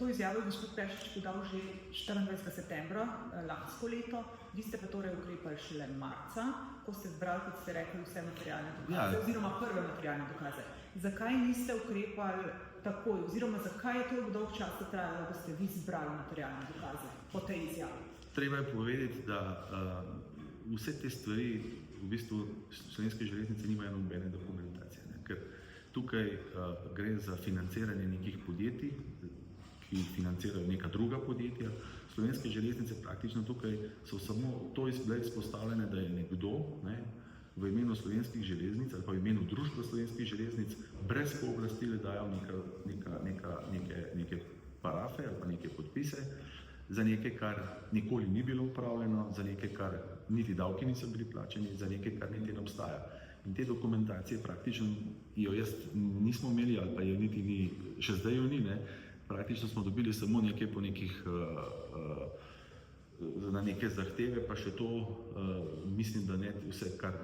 To izjavo je gospod Pešič podal že 24. septembra lansko leto, vi ste pa torej ukrepali šele marca, ko ste zbrali, kot ste rekli, vse materialne dokaze, oziroma prve materialne dokaze. Zakaj niste ukrepali takoj, oziroma zakaj je to dolg čas trajalo, da ste vi zbrali materialne dokaze po tej izjavi? Treba je povedati, da vse te stvari v bistvu Slovenske železnice nimajo nobene dokumentacije, ne? Ker tukaj gre za financiranje nekih podjetij, ki financirajo neka druga podjetja. Slovenske železnice praktično tukaj so samo to bile izpostavljene, da je nekdo, ne, v imenu Slovenskih železnic ali pa v imenu družbe Slovenskih železnic brez pooblastil dajal neke parafe ali pa neke podpise za nekaj, kar nikoli ni bilo upravljeno, za nekaj, kar niti davki niso bili plačeni, za nekaj, kar niti ne obstaja. In te dokumentacije praktično jo jaz nismo imeli ali pa jo niti ni, še zdaj jo ni, ne. Praktično smo dobili samo nekaj po nekih, na neke zahteve, pa še to mislim, da ne vse, kar